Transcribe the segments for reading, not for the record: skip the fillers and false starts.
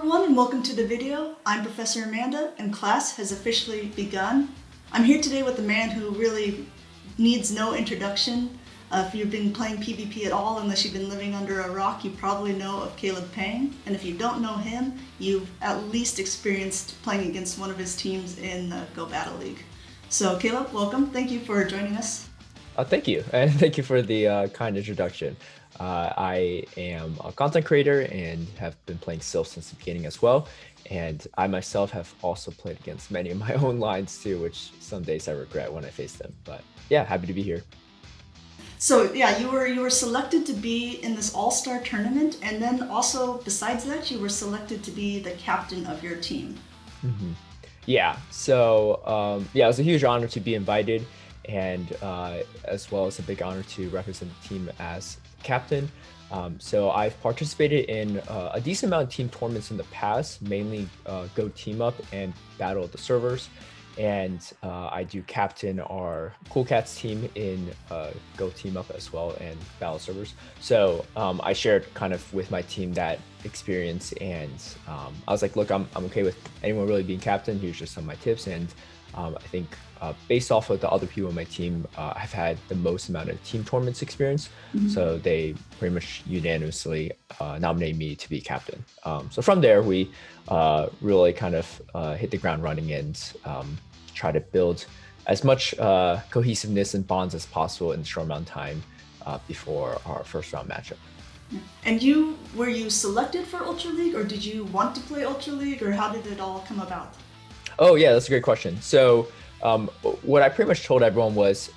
everyone, and welcome to the video. I'm Professor Amanda, and class has officially begun. I'm here today with a man who really needs no introduction. If you've been playing PvP at all, unless you've been living under a rock, you probably know of Caleb Peng. And if you don't know him, you've at least experienced playing against one of his teams in the Go Battle League. So Caleb, welcome. Thank you for joining us. Thank you, and thank you for the kind introduction. I am a content creator and have been playing Silph since the beginning as well. And I myself have also played against many of my own lines too, which some days I regret when I face them. But yeah, happy to be here. So yeah, you were selected to be in this All-Star tournament, and then also besides that, you were selected to be the captain of your team. Mm-hmm. Yeah, so yeah, it was a huge honor to be invited, and as well as a big honor to represent the team as captain. So I've participated in a decent amount of team tournaments in the past, mainly Go Team Up and Battle of the Servers. And I do captain our Cool Cats team in Go Team Up as well and Battle Servers. So I shared kind of with my team that experience, and I was like, look, I'm okay with anyone really being captain. Here's just some of my tips. And I think based off of the other people on my team, I've had the most amount of team tournaments experience. Mm-hmm. So they pretty much unanimously nominated me to be captain. So from there, we really kind of hit the ground running and try to build as much cohesiveness and bonds as possible in a short amount of time before our first round matchup. And were you selected for Ultra League, or did you want to play Ultra League, or how did it all come about? Oh yeah, that's a great question. So what I pretty much told everyone was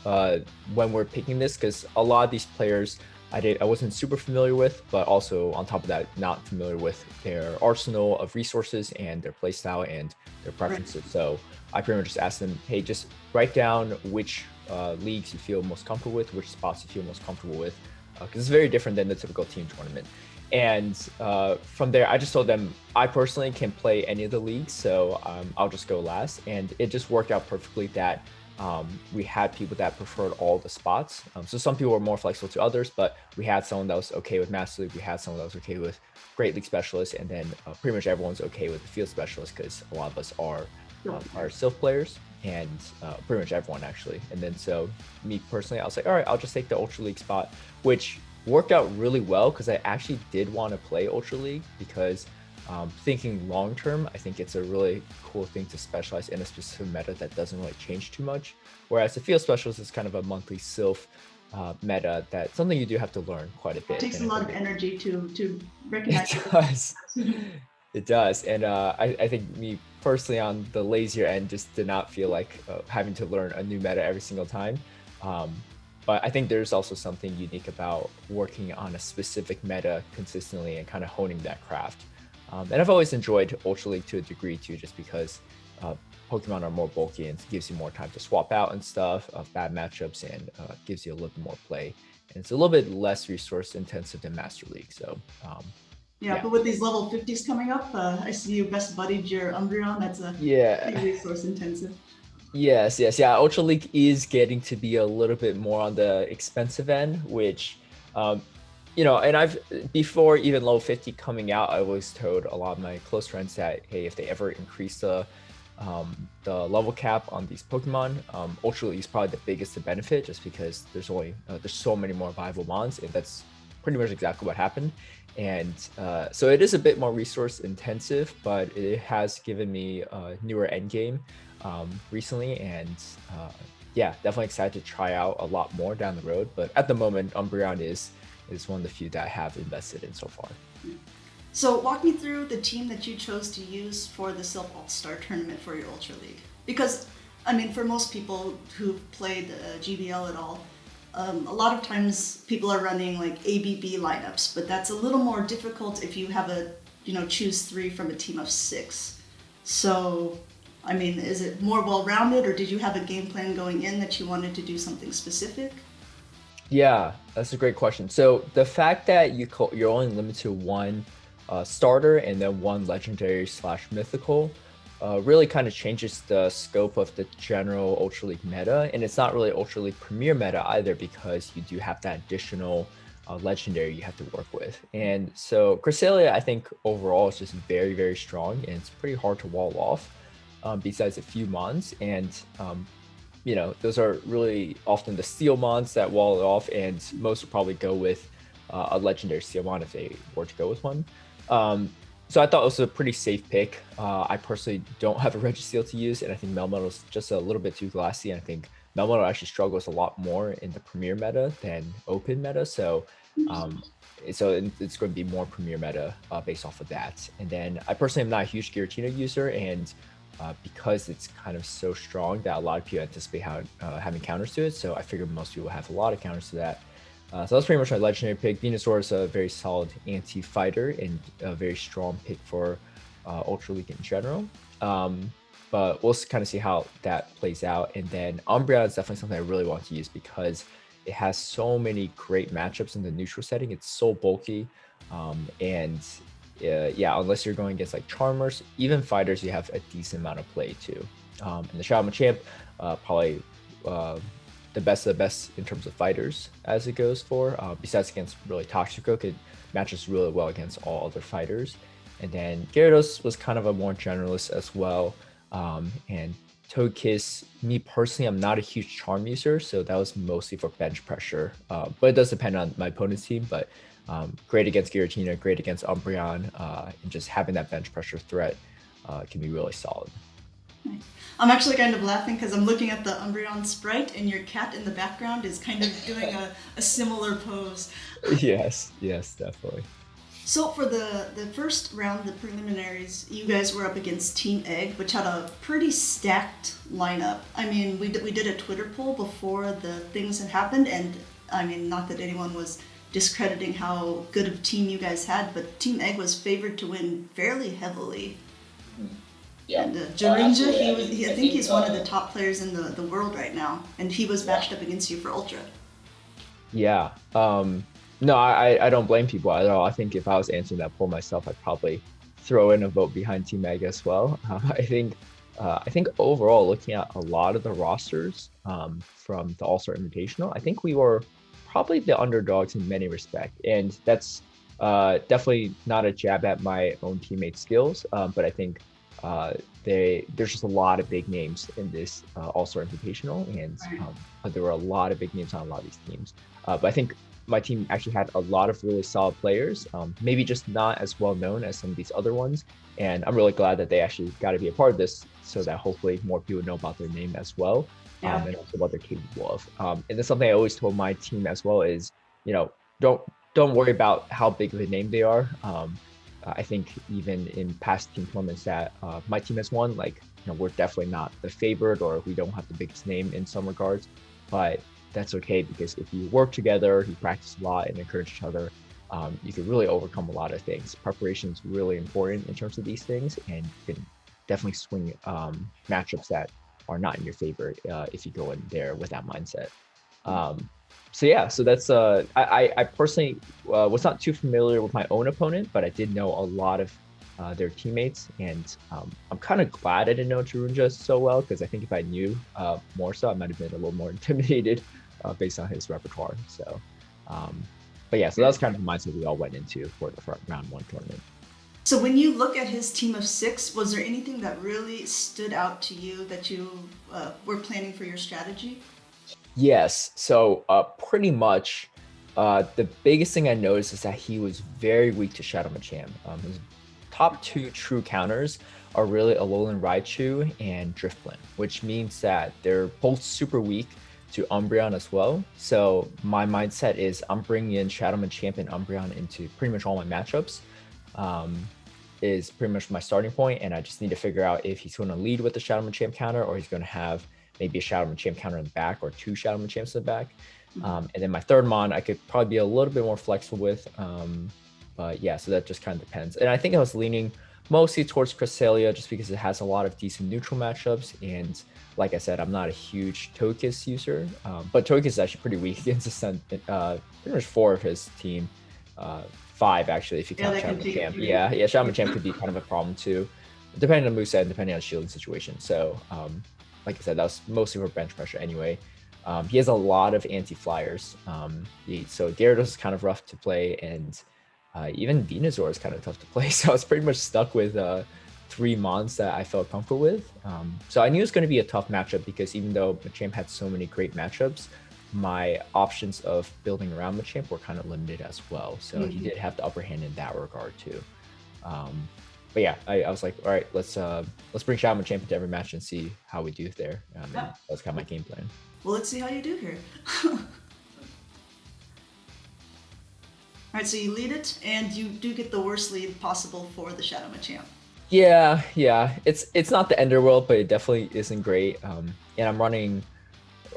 when we're picking this, because a lot of these players I wasn't super familiar with, but also on top of that, not familiar with their arsenal of resources and their playstyle and their preferences. Right. So I pretty much just asked them, hey, just write down which leagues you feel most comfortable with, which spots you feel most comfortable with, because it's very different than the typical team tournament. And from there, I just told them I personally can play any of the leagues, so I'll just go last. And it just worked out perfectly that we had people that preferred all the spots. So some people were more flexible to others, but we had someone that was okay with Master League. We had someone that was okay with Great League Specialist, and then pretty much everyone's okay with the Field Specialist because a lot of us are Silph players, and pretty much everyone actually. And then so me personally, I was like, all right, I'll just take the Ultra League spot, which worked out really well because I actually did want to play Ultra League because thinking long term, I think it's a really cool thing to specialize in a specific meta that doesn't really change too much. Whereas the Field Specialist is kind of a monthly Silph meta that's something you do have to learn quite a bit. It takes a lot of energy to recognize. It does. It does. And I think me personally on the lazier end just did not feel like having to learn a new meta every single time. But I think there's also something unique about working on a specific meta consistently and kind of honing that craft. And I've always enjoyed Ultra League to a degree too, just because Pokemon are more bulky and gives you more time to swap out and stuff of bad matchups, and gives you a little bit more play. And it's a little bit less resource intensive than Master League. So yeah, but with these level 50s coming up, I see you best buddied your Umbreon. That's pretty resource intensive. Yes. Yeah, Ultra League is getting to be a little bit more on the expensive end, which and I've, before even level 50 coming out, I always told a lot of my close friends that, hey, if they ever increase the level cap on these Pokemon, Ultra League is probably the biggest to benefit, just because there's so many more viable mons, and that's pretty much exactly what happened. And so it is a bit more resource intensive, but it has given me a newer endgame recently, and yeah, definitely excited to try out a lot more down the road. But at the moment, Umbreon is one of the few that I have invested in so far. So walk me through the team that you chose to use for the Silph All-Star Tournament for your Ultra League. Because, I mean, for most people who've played GBL at all, a lot of times people are running like ABB lineups, but that's a little more difficult if you have choose 3 from a team of 6. So, I mean, is it more well-rounded, or did you have a game plan going in that you wanted to do something specific? Yeah, that's a great question. So the fact that you're only limited to one starter and then one legendary / mythical really kind of changes the scope of the general Ultra League meta. And it's not really Ultra League Premier meta either, because you do have that additional legendary you have to work with. And so Cresselia, I think overall is just very, very strong, and it's pretty hard to wall off, besides a few mons. And you know, those are really often the steel mons that wall it off, and most will probably go with a legendary steel mon if they were to go with one. So I thought it was a pretty safe pick. I personally don't have a Registeel to use, and I think Melmetal is just a little bit too glassy, and I think Melmetal actually struggles a lot more in the Premier meta than Open meta, so it's going to be more Premier meta based off of that. And then I personally am not a huge Giratina user, and because it's kind of so strong that a lot of people anticipate having counters to it, so I figured most people have a lot of counters to that. So that's pretty much my legendary pick. Venusaur is a very solid anti-fighter and a very strong pick for Ultra League in general. But we'll kind of see how that plays out. And then Umbreon is definitely something I really want to use because it has so many great matchups in the neutral setting. It's so bulky. Yeah, unless you're going against like Charmers, even fighters, you have a decent amount of play too. And the Shadow Machamp, probably the best of the best in terms of fighters as it goes for. Besides against really Toxicroak, it matches really well against all other fighters. And then Gyarados was kind of a more generalist as well. And Togekiss, me personally, I'm not a huge Charm user, so that was mostly for bench pressure. But it does depend on my opponent's team, but great against Giratina, great against Umbreon, and just having that bench pressure threat can be really solid. Nice. I'm actually kind of laughing because I'm looking at the Umbreon sprite, and your cat in the background is kind of doing a similar pose. Yes, definitely. So for the first round, the preliminaries, you guys were up against Team Egg, which had a pretty stacked lineup. I mean, we did a Twitter poll before the things had happened, and I mean, not that anyone was discrediting how good of a team you guys had, but Team Egg was favored to win fairly heavily. Yeah. And Jarinja, I think he's one of the top players in the world right now, and he was matched up against you for Ultra. Yeah. No, I don't blame people at all. I think if I was answering that poll myself, I'd probably throw in a vote behind Team Egg as well. I think overall, looking at a lot of the rosters from the All-Star Invitational, I think we were probably the underdogs in many respects, and that's definitely not a jab at my own teammates' skills, but I think there's just a lot of big names in this All-Star Invitational, and there were a lot of big names on a lot of these teams. But I think my team actually had a lot of really solid players, maybe just not as well known as some of these other ones. And I'm really glad that they actually got to be a part of this so that hopefully more people know about their name as well, and also what they're capable of. And that's something I always told my team as well is, you know, don't worry about how big of a name they are. I think even in past team tournaments that my team has won, like, you know, we're definitely not the favorite or we don't have the biggest name in some regards, but that's okay because if you work together, you practice a lot and encourage each other, you can really overcome a lot of things. Preparation is really important in terms of these things, and you can definitely swing matchups that are not in your favor if you go in there with that mindset. So yeah, so that's I personally was not too familiar with my own opponent, but I did know a lot of their teammates, and I'm kind of glad I didn't know Jarinja so well, because I think if I knew more so, I might have been a little more intimidated based on his repertoire. So, but yeah, so that's kind of the mindset we all went into for the round one tournament. So when you look at his team of 6, was there anything that really stood out to you that you were planning for your strategy? Yes, so pretty much the biggest thing I noticed is that he was very weak to Shadow Machamp. His top 2 true counters are really Alolan Raichu and Drifblim, which means that they're both super weak to Umbreon as well. So my mindset is I'm bringing in Shadow Machamp and Umbreon into pretty much all my matchups. Is pretty much my starting point, and I just need to figure out if he's going to lead with the Shadow Machamp counter or he's going to have maybe a Shadow Machamp counter in the back or 2 Shadow Machamps in the back. And then my third mon, I could probably be a little bit more flexible with. But yeah, so that just kind of depends. And I think I was leaning mostly towards Cresselia just because it has a lot of decent neutral matchups. And like I said, I'm not a huge Togekiss user, but Togekiss is actually pretty weak against pretty much 4 of his team. 5 actually, if you count Shadow Machamp. Yeah, Shadow Machamp could be kind of a problem too, depending on moveset and depending on shielding situation. So like I said, that was mostly for bench pressure anyway. He has a lot of anti-flyers. So Gyarados is kind of rough to play, and even Venusaur is kind of tough to play. So I was pretty much stuck with 3 mons that I felt comfortable with. So I knew it was going to be a tough matchup because even though Machamp had so many great matchups, my options of building around Machamp were kind of limited as well. So he did have the upper hand in that regard too. But yeah, I was like, all right, let's bring Shadow Machamp into every match and see how we do there. And that was kind of my game plan. Well, let's see how you do here. Alright, so you lead it, and you do get the worst lead possible for the Shadow Machamp. Yeah. It's not the Ender World, but it definitely isn't great. And I'm running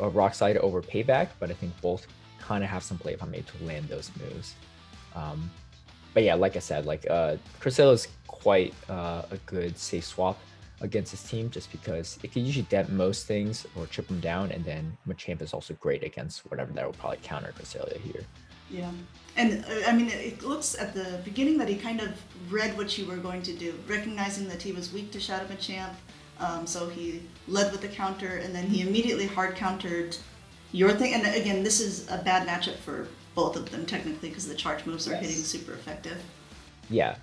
a Rock Slide over Payback, but I think both kind of have some play if I'm able to land those moves. But yeah, like I said, like Cresselia is quite a good safe swap against his team just because it can usually dent most things or chip them down, and then Machamp is also great against whatever that will probably counter Cresselia here. Yeah, and I mean, it looks at the beginning that he kind of read what you were going to do, recognizing that he was weak to Shadow Machamp, so he led with the counter, and then he immediately hard countered your thing. And again, this is a bad matchup for both of them technically because the charge moves are hitting super effective. Yeah,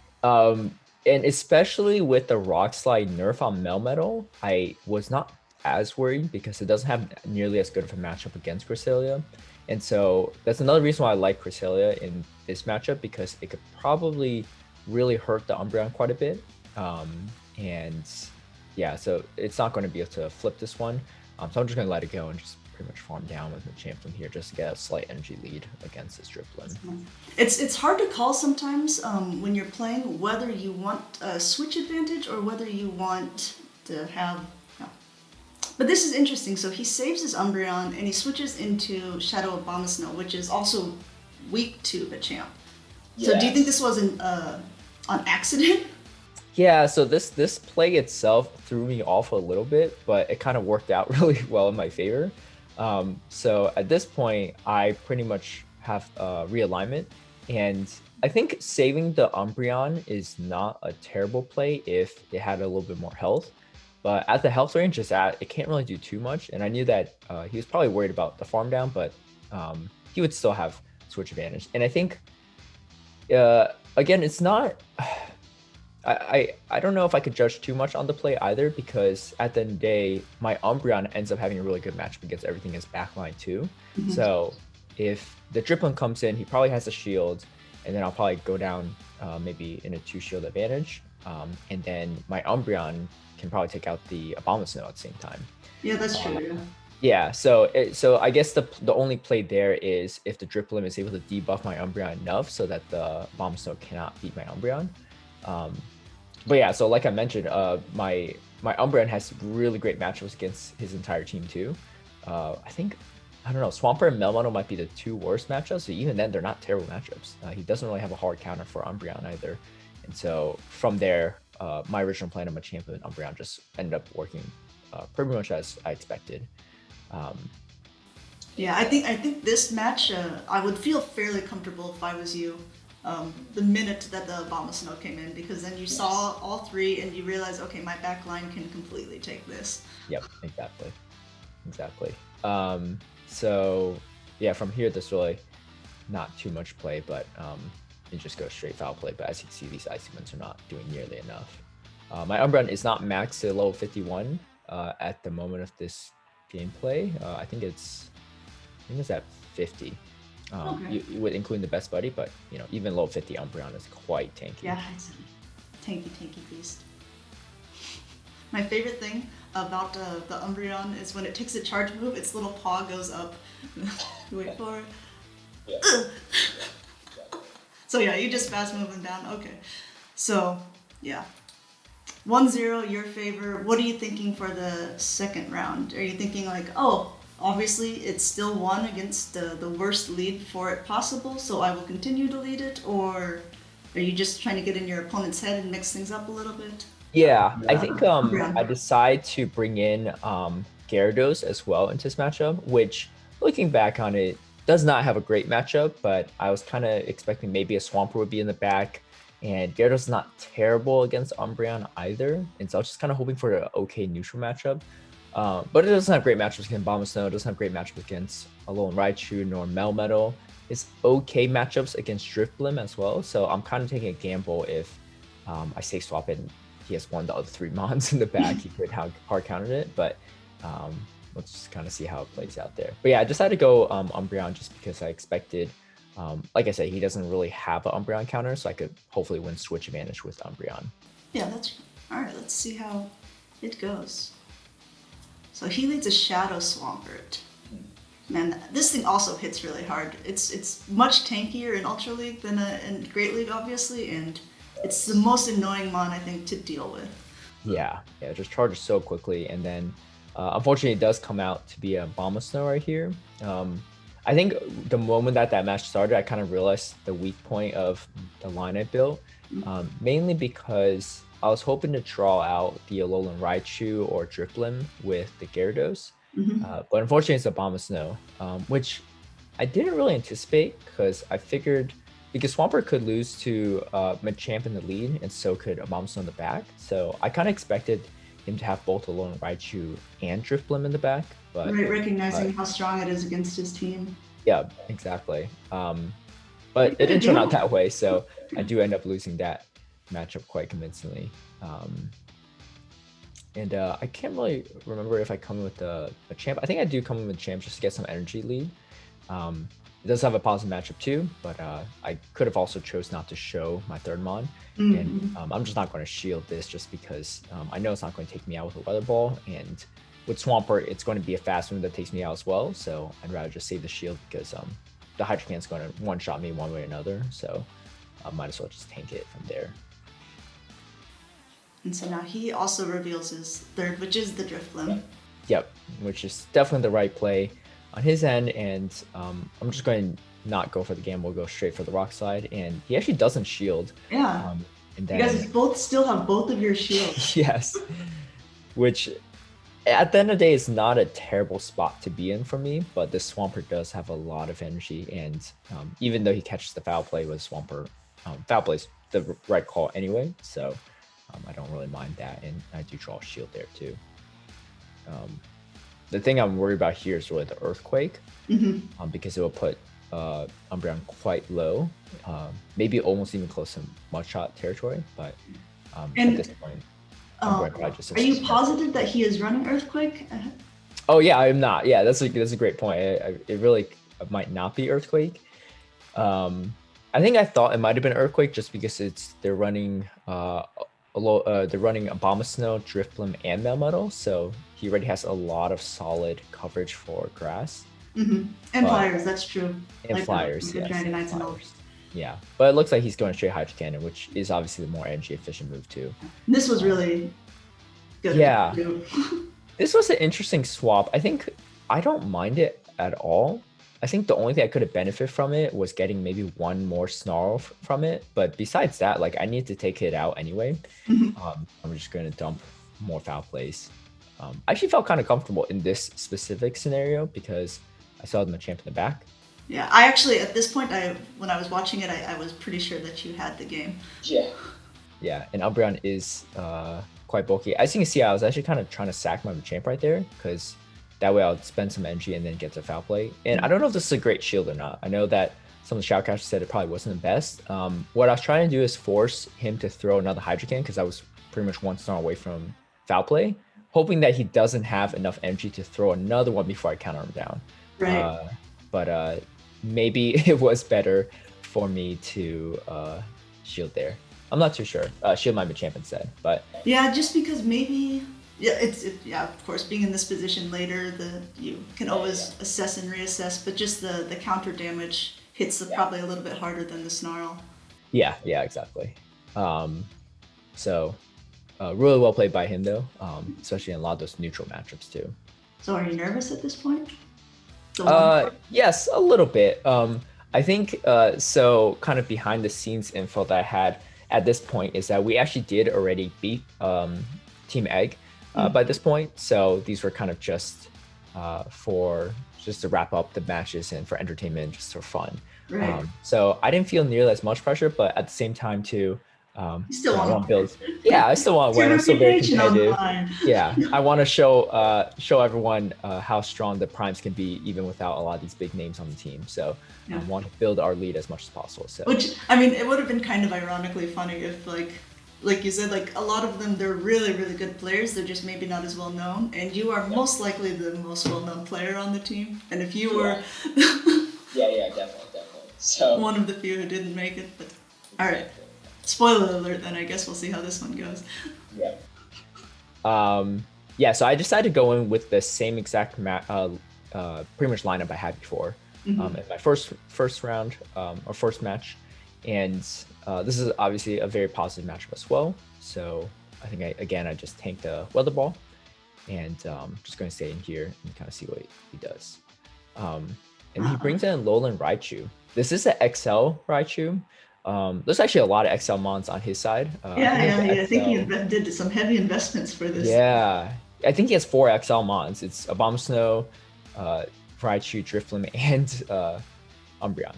and especially with the Rock Slide nerf on Melmetal, I was not as worried because it doesn't have nearly as good of a matchup against Cresselia. And so that's another reason why I like Cresselia in this matchup, because it could probably really hurt the Umbreon quite a bit. And yeah, so it's not going to be able to flip this one. So I'm just going to let it go and just pretty much farm down with Machamp from here just to get a slight energy lead against this Dripplin. It's hard to call sometimes when you're playing whether you want a switch advantage or whether you want to have... But this is interesting. So he saves his Umbreon and he switches into Shadow Abomasnow, which is also weak to Machamp. So do you think this was on accident? Yeah, so this play itself threw me off a little bit, but it kind of worked out really well in my favor. So at this point, I pretty much have realignment, and I think saving the Umbreon is not a terrible play if it had a little bit more health. But at the health range it's at, it can't really do too much. And I knew that he was probably worried about the farm down, but he would still have switch advantage. And I think, again, it's not... I don't know if I could judge too much on the play either, because at the end of the day, my Umbreon ends up having a really good matchup against everything his backline too. So if the Dripplin comes in, he probably has a shield, and then I'll probably go down maybe in a 2-shield advantage. And then my Umbreon can probably take out the Abomasnow at the same time. Yeah, that's true. Yeah, so I guess the only play there is if the Dripplin is able to debuff my Umbreon enough so that the Abomasnow cannot beat my Umbreon. But yeah, so like I mentioned, my Umbreon has really great matchups against his entire team too. I think, I don't know, Swampert and Melmetal might be the 2 worst matchups, so even then they're not terrible matchups. He doesn't really have a hard counter for Umbreon either. And so from there, my original plan of Machamp and Umbreon just ended up working pretty much as I expected. Yeah, I think this match, I would feel fairly comfortable if I was you. The minute that the Abomasnow came in, because then you saw all 3 and you realize, okay, my back line can completely take this. Yep, exactly. So yeah, from here there's really not too much play, but it just goes straight foul play. But as you can see, these Icy Winds are not doing nearly enough. My Umbreon is not maxed to level 51 at the moment of this gameplay. I think it's at 50. Okay. You would include the best buddy, but you know, even low 50 Umbreon is quite tanky. Yeah, it's a tanky beast. My favorite thing about the Umbreon is when it takes a charge move, its little paw goes up. Wait for it. Yeah. So yeah, you just fast move them down. Okay. So yeah. 1-0, your favor. What are you thinking for the second round? Are you thinking like, oh, obviously it's still 1 against the worst lead for it possible, so I will continue to lead it? Or are you just trying to get in your opponent's head and mix things up a little bit? Yeah, I think I decide to bring in Gyarados as well into this matchup, which, looking back on it, does not have a great matchup, but I was kind of expecting maybe a Swampert would be in the back, and Gyarados is not terrible against Umbreon either, and so I was just kind of hoping for an okay neutral matchup. But it doesn't have great matchups against Bombasnow. It doesn't have great matchups against Alolan Raichu nor Melmetal. It's okay matchups against Drifblim as well. So I'm kind of taking a gamble if I safe swap it and he has one of the other 3 mons in the back. He could have hard countered it, but let's just kind of see how it plays out there. But yeah, I decided to go Umbreon just because I expected, like I said, he doesn't really have an Umbreon counter, so I could hopefully win switch advantage with Umbreon. Yeah, that's all right. Let's see how it goes. So he leads a Shadow Swampert. Man, this thing also hits really hard. It's much tankier in Ultra League than in Great League, obviously, and it's the most annoying mon, I think, to deal with. Yeah, it just charges so quickly, and then unfortunately it does come out to be a Bombasnow right here. I think the moment that match started, I kind of realized the weak point of the line I built, mainly because I was hoping to draw out the Alolan Raichu or Drifblim with the Gyarados, but unfortunately it's a Bombasnow, which I didn't really anticipate because I figured because Swampert could lose to Machamp in the lead, and so could a Bombasnow in the back. So I kind of expected him to have both Alolan Raichu and Drifblim in the back. But right, recognizing how strong it is against his team. Yeah, exactly. But it didn't turn out that way, so I do end up losing that matchup quite convincingly. And I can't really remember if I come in with a champ. I think I do come in with champ just to get some energy lead. It does have a positive matchup too, but I could have also chose not to show my third mon. And I'm just not going to shield this just because I know it's not going to take me out with a Weather Ball. And with Swampert, it's going to be a fast move that takes me out as well. So I'd rather just save the shield because the Hydro Can's going to one-shot me one way or another. So I might as well just tank it from there. And so now he also reveals his third, which is the Drifblim. Yep, which is definitely the right play on his end, and I'm just going to not go for the gamble, go straight for the Rock Slide, and he actually doesn't shield. Yeah, and then, you guys both still have both of your shields. Yes, which at the end of the day is not a terrible spot to be in for me, but this Swampert does have a lot of energy, and even though he catches the Foul Play with Swampert, Foul Play's the right call anyway, so I don't really mind that, and I do draw a shield there too. The thing I'm worried about here is really the Earthquake, because it will put Umbreon quite low, maybe almost even close to Mudshot territory, but at this point, Umbreon probably just... Are you positive that he is running Earthquake? Oh yeah, I'm not. Yeah, that's a great point. It really might not be Earthquake. I think I thought it might have been Earthquake just because they're running a Bombasnow, Drifblim, and Melmetal, so he already has a lot of solid coverage for grass. And flyers, that's true. And like flyers, yes. Flyers. Yeah, but it looks like he's going straight Hydro Cannon, which is obviously the more energy efficient move too. This was really good. Yeah, this was an interesting swap. I think I don't mind it at all. I think the only thing I could have benefited from it was getting maybe one more Snarl from it. But besides that, like I need to take it out anyway. I'm just going to dump more Foul Plays. I actually felt kind of comfortable in this specific scenario because I saw the champ in the back. Yeah, I actually, at this point, when I was watching it, I was pretty sure that you had the game. Yeah, and Umbreon is quite bulky. As you can see, I was actually kind of trying to sack my champ right there because that way I'll spend some energy and then get to Foul Play. And I don't know if this is a great shield or not. I know that some of the shoutcasters said it probably wasn't the best. What I was trying to do is force him to throw another Hydro Cannon because I was pretty much one star away from Foul Play, hoping that he doesn't have enough energy to throw another one before I counter him down. Right. But maybe it was better for me to shield there. I'm not too sure. Shield my champ instead, but yeah, just because maybe. Yeah, of course, being in this position later, you can always assess and reassess, but just the counter damage hits probably a little bit harder than the Snarl. Yeah, exactly. So really well played by him though, especially in a lot of those neutral matchups too. So are you nervous at this point? Yes, a little bit. I think so kind of behind the scenes info that I had at this point is that we actually did already beat Team Egg. By this point, so these were kind of just to wrap up the matches and for entertainment, just for fun. Right. So I didn't feel nearly as much pressure, but at the same time too, You still I want want to build. Yeah, I still want to your win. I'm still very reputation on the competitive. line. Yeah, I want to show everyone how strong the primes can be, even without a lot of these big names on the team. So I want to build our lead as much as possible. So, which I mean, it would have been kind of ironically funny if like you said, like a lot of them, they're really, really good players. They're just maybe not as well known, and you are most likely the most well-known player on the team. And if you were, yeah, definitely. So one of the few who didn't make it, but all right. Spoiler alert. Then I guess we'll see how this one goes. Yeah. Yeah. So I decided to go in with the same exact pretty much lineup I had before in my first round or first match, and this is obviously a very positive matchup as well. So I think I just tanked the weather ball, and just going to stay in here and kind of see what he does. And he brings in Alolan Raichu. This is an XL Raichu. There's actually a lot of XL mons on his side. I think he did some heavy investments for this. Yeah, I think he has 4 XL mons. It's Abomasnow, Raichu, Drifloon, and Umbreon.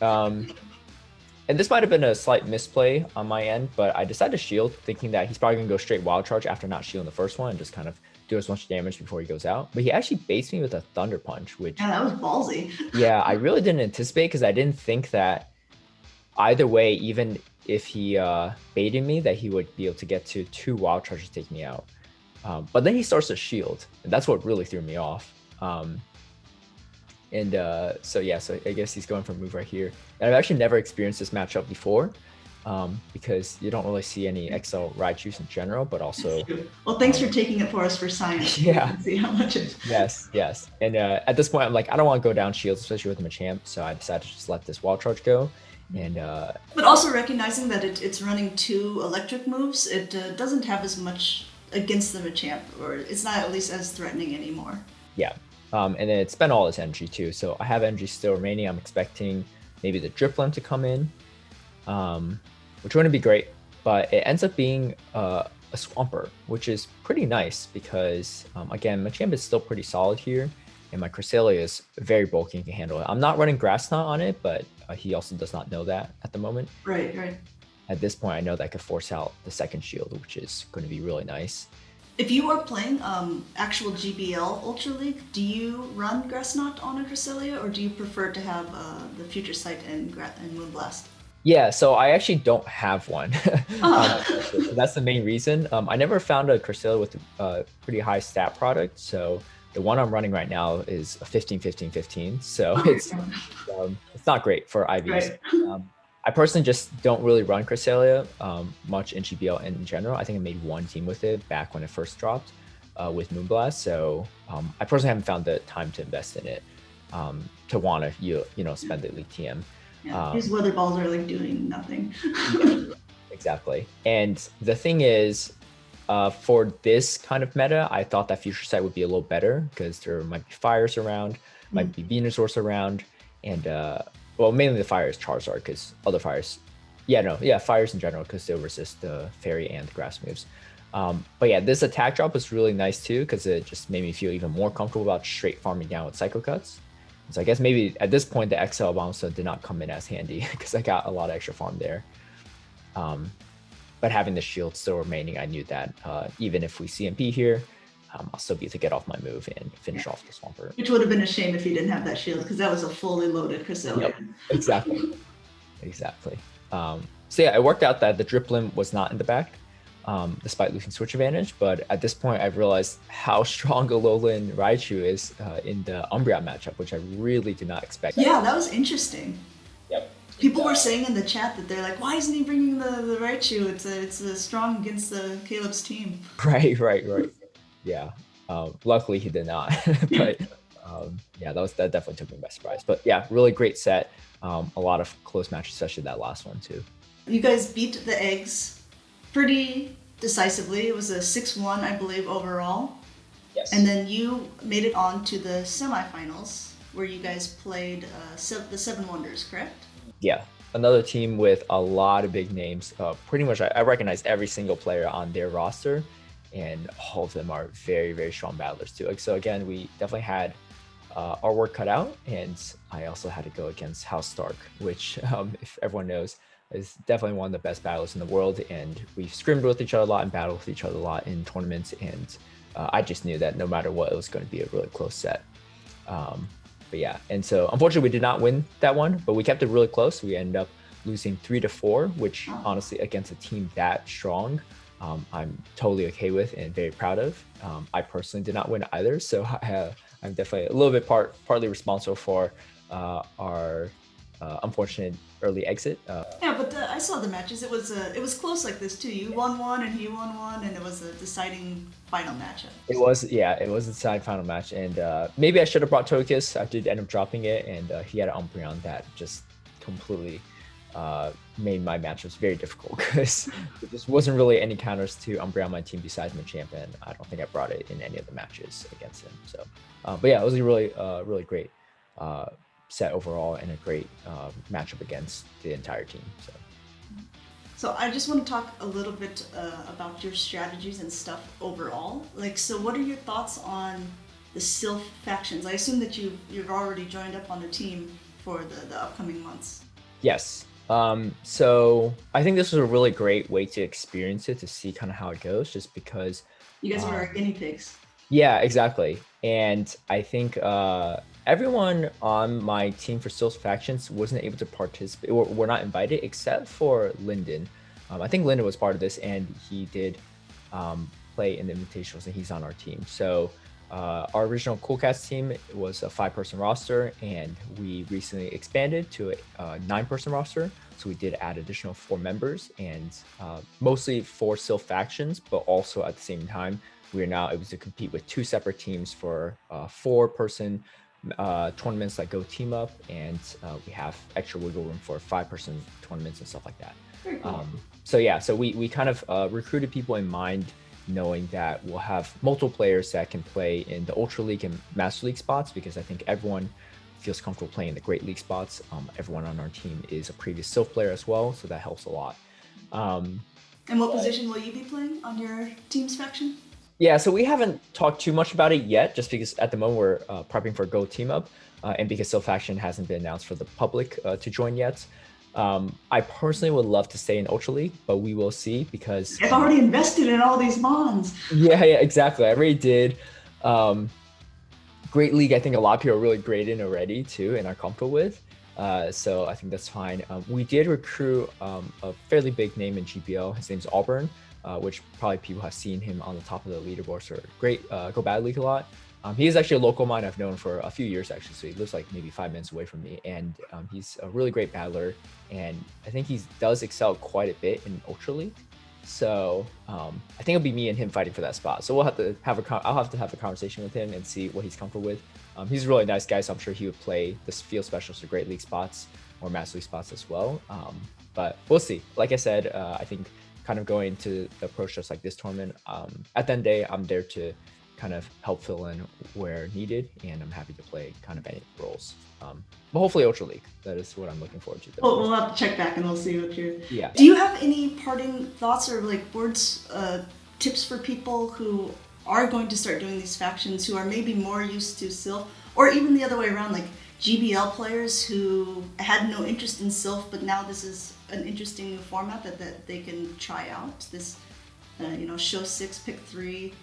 And this might have been a slight misplay on my end, but I decided to shield, thinking that he's probably going to go straight Wild Charge after not shielding the first one and just kind of do as much damage before he goes out. But he actually baits me with a Thunder Punch, which... Yeah, that was ballsy. Yeah, I really didn't anticipate because I didn't think that either way, even if he baited me, that he would be able to get to 2 Wild Charges to take me out. But then he starts to shield, and that's what really threw me off. So I guess he's going for a move right here. And I've actually never experienced this matchup before, because you don't really see any XL Raichus in general, but also... Well, thanks for taking it for us for science. Yeah. See how much it... Yes. And at this point, I'm like, I don't want to go down shields, especially with Machamp, so I decided to just let this Wild Charge go. And but also recognizing that it's running 2 electric moves, it doesn't have as much against the Machamp, or it's not at least as threatening anymore. Yeah. And then it spent all its energy too. So I have energy still remaining. I'm expecting maybe the Drifloon to come in, which wouldn't be great, but it ends up being a Swampert, which is pretty nice because, again, Machamp is still pretty solid here, and my Cresselia is very bulky and can handle it. I'm not running Grass Knot on it, but he also does not know that at the moment. Right. At this point, I know that I could force out the second shield, which is going to be really nice. If you are playing actual GBL Ultra League, do you run Grass Knot on a Cresselia, or do you prefer to have the Future Sight and Moonblast? Yeah, so I actually don't have one. That's the main reason. I never found a Cresselia with a pretty high stat product, so the one I'm running right now is a 15-15-15, so it's not great for IVs. Right. I personally just don't really run Cresselia much in GBL and in general. I think I made one team with it back when it first dropped with Moonblast, so I personally haven't found the time to invest in it to want to spend the Elite TM. Yeah, these weather balls are like doing nothing. Exactly. And the thing is, for this kind of meta, I thought that Future Sight would be a little better because there might be fires around, might be Venusaurs around, and mainly the fire is Charizard because other fires, fires in general because they'll resist the fairy and the grass moves. But yeah, this attack drop was really nice too because it just made me feel even more comfortable about straight farming down with Psycho Cuts. So I guess maybe at this point the XL Abomasnow did not come in as handy because I got a lot of extra farm there. But having the shield still remaining, I knew that even if we CMP here, I'll still be able to get off my move and finish off the Swampert. Which would have been a shame if he didn't have that shield because that was a fully loaded Cresselia. Yep, exactly. So yeah, it worked out that the Drifloon was not in the back, despite losing switch advantage. But at this point, I've realized how strong Alolan Raichu is in the Umbreon matchup, which I really did not expect. Yeah, that was interesting. Yep. People were saying in the chat that they're like, why isn't he bringing the Raichu? It's strong against the Caleb's team. Right. Yeah. Luckily he did not. But that definitely took me by surprise. But yeah, really great set. A lot of close matches, especially that last one too. You guys beat the eggs pretty decisively. It was a 6-1, I believe, overall. Yes. And then you made it on to the semifinals where you guys played the Seven Wonders, correct? Yeah, another team with a lot of big names. Pretty much, I recognized every single player on their roster, and all of them are very, very strong battlers too. So again, we definitely had our work cut out, and I also had to go against House Stark, which, if everyone knows, is definitely one of the best battlers in the world, and we've scrimmed with each other a lot and battled with each other a lot in tournaments, and I just knew that no matter what, it was going to be a really close set. But yeah, and so unfortunately we did not win that one, but we kept it really close. We ended up losing 3-4, which honestly against a team that strong, I'm totally okay with and very proud of. I personally did not win either, so I'm definitely a little bit partly responsible for our unfortunate early exit. Yeah, but I saw the matches. It was close like this too. You won one and he won one, and it was a deciding final matchup. It was a side final match, and maybe I should have brought Togekiss. I did end up dropping it, and he had an Umbreon that just completely made my matchups very difficult because there just wasn't really any counters to Umbreon on my team besides Machamp, and I don't think I brought it in any of the matches against him. So, but yeah, it was a really great set overall and a great matchup against the entire team. So I just want to talk a little bit about your strategies and stuff overall. Like, so what are your thoughts on the Silph factions? I assume that you've already joined up on the team for the upcoming months. Yes. So I think this was a really great way to experience it, to see kind of how it goes, just because you guys were our guinea pigs. Yeah, exactly. And I think everyone on my team for Silph factions wasn't able to participate, or were not invited, except for Lyndon. I think Lyndon was part of this, and he did play in the invitationals, and he's on our team. So our original Coolcats team was a 5-person roster, and we recently expanded to a 9-person roster. So we did add additional 4 members, and mostly 4 Silph factions, but also at the same time, we are now able to compete with 2 separate teams for 4-person tournaments that go team up, and we have extra wiggle room for 5-person tournaments and stuff like that. Very cool. So we kind of recruited people in mind, knowing that we'll have multiple players that can play in the Ultra League and Master League spots, because I think everyone feels comfortable playing the Great League spots. Everyone on our team is a previous Silph player as well, so that helps a lot. And what position will you be playing on your team's faction? Yeah, so we haven't talked too much about it yet, just because at the moment we're prepping for Go Team Up, and because Silph faction hasn't been announced for the public to join yet. I personally would love to stay in Ultra League, but we will see, because I've already invested in all these bonds. Yeah, exactly. I already did. Great League, I think a lot of people are really great in already too, and are comfortable with. So I think that's fine. We did recruit a fairly big name in GBL. His name's Auburn, which probably people have seen him on the top of the leaderboard. So great, go Bad League a lot. He is actually a local of mine. I've known for a few years actually, so he lives like maybe 5 minutes away from me, and he's a really great battler, and I think he does excel quite a bit in Ultra League. So I think it'll be me and him fighting for that spot. So we'll have to have I'll have to have a conversation with him and see what he's comfortable with. He's a really nice guy, so I'm sure he would play the field specials or Great League spots or Master League spots as well. But we'll see. Like I said, I think kind of going into the approach just like this tournament, at the end of the day, I'm there to kind of help fill in where needed, and I'm happy to play kind of any roles. But hopefully Ultra League, that is what I'm looking forward to. We'll have to check back and we'll see what you're... Yeah. Do you have any parting thoughts or like words, tips for people who are going to start doing these factions, who are maybe more used to Silph, or even the other way around, like GBL players who had no interest in Silph, but now this is an interesting new format that they can try out? This, show 6, pick 3,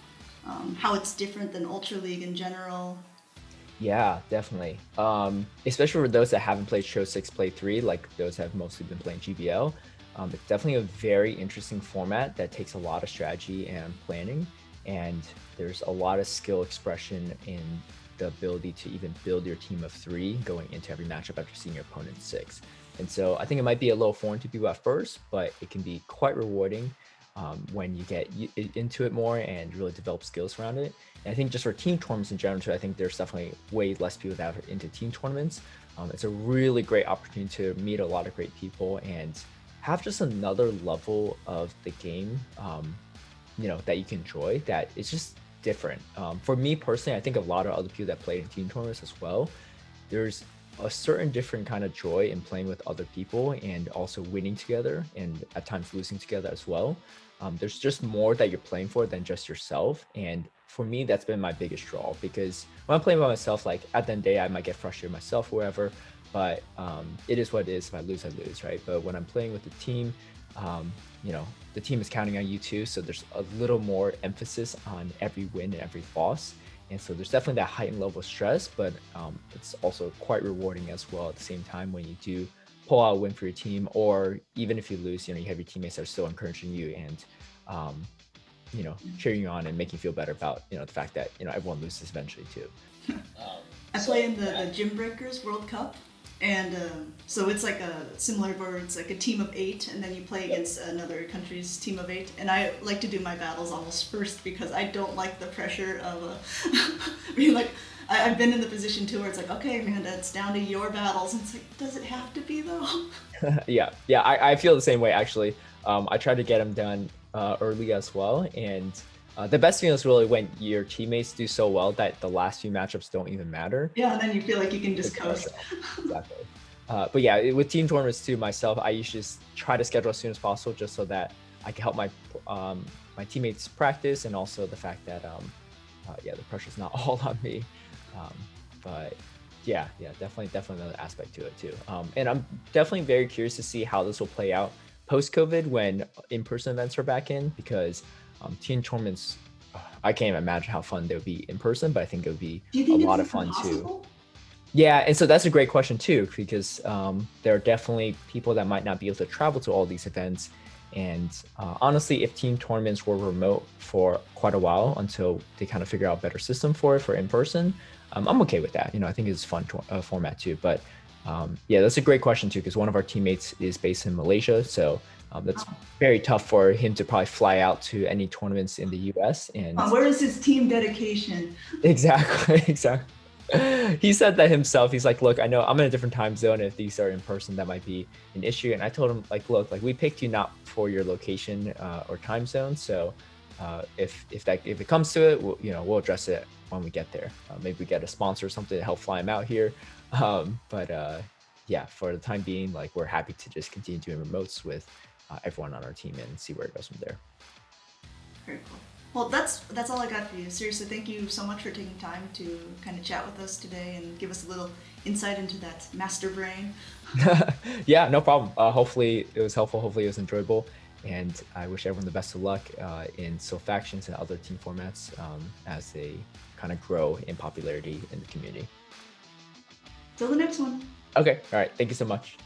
how it's different than Ultra League in general. Yeah, definitely. Especially for those that haven't played Show 6, Play 3, like those have mostly been playing GBL. It's definitely a very interesting format that takes a lot of strategy and planning, and there's a lot of skill expression in the ability to even build your team of 3 going into every matchup after seeing your opponent 6. And so I think it might be a little foreign to people at first, but it can be quite rewarding when you get into it more and really develop skills around it. And I think just for team tournaments in general too, I think there's definitely way less people that are into team tournaments. It's a really great opportunity to meet a lot of great people and have just another level of the game, that you can enjoy, that it's just different. For me personally, I think a lot of other people that play in team tournaments as well, there's a certain different kind of joy in playing with other people and also winning together and at times losing together as well. There's just more that you're playing for than just yourself. And for me, that's been my biggest draw, because when I'm playing by myself, like at the end of the day, I might get frustrated myself or whatever. but it is what it is. If I lose, right? But when I'm playing with the team, you know, the team is counting on you too. So there's a little more emphasis on every win and every loss. And so there's definitely that heightened level of stress, but it's also quite rewarding as well at the same time when you do pull out a win for your team, or even if you lose, you know, you have your teammates that are still encouraging you and, you know, cheering you on and making you feel better about, you know, the fact that, you know, everyone loses eventually too. I play in the Gym Breakers World Cup, and so it's like a similar where it's like a team of 8, and then you play against another country's team of 8. And I like to do my battles almost first because I don't like the pressure of I mean, like I've been in the position too where it's like, okay, Amanda, it's down to your battles, and it's like, does it have to be though? Yeah, I feel the same way actually. I try to get them done early as well, and the best thing is really when your teammates do so well that the last few matchups don't even matter. Yeah, and then you feel like you can just coast. Exactly. But yeah, with team tournaments too, myself, I usually just try to schedule as soon as possible just so that I can help my my teammates practice, and also the fact that yeah, the pressure's not all on me. But yeah, definitely another aspect to it too. And I'm definitely very curious to see how this will play out post-COVID when in-person events are back in, because team tournaments, I can't even imagine how fun they would be in person, but I think it would be a lot of fun too. Yeah, and so that's a great question too, because there are definitely people that might not be able to travel to all these events. And honestly, if team tournaments were remote for quite a while until they kind of figure out a better system for in-person, I'm okay with that. You know, I think it's a fun format too. But yeah, that's a great question too, because one of our teammates is based in Malaysia. So that's very tough for him to probably fly out to any tournaments in the US. And where is his team dedication? Exactly. He said that himself. He's like, look, I know I'm in a different time zone. If these are in person, that might be an issue. And I told him, like, look, like we picked you not for your location or time zone. So if it comes to it, we'll address it when we get there. Maybe we get a sponsor or something to help fly him out here. But yeah, for the time being, like we're happy to just continue doing remotes with everyone on our team and see where it goes from there. Very cool. Well, that's all I got for you. Seriously, thank you so much for taking time to kind of chat with us today and give us a little insight into that master brain. Yeah, no problem. Hopefully it was helpful. Hopefully it was enjoyable. And I wish everyone the best of luck in Silph Factions and other team formats as they kind of grow in popularity in the community. Till the next one. Okay. All right. Thank you so much.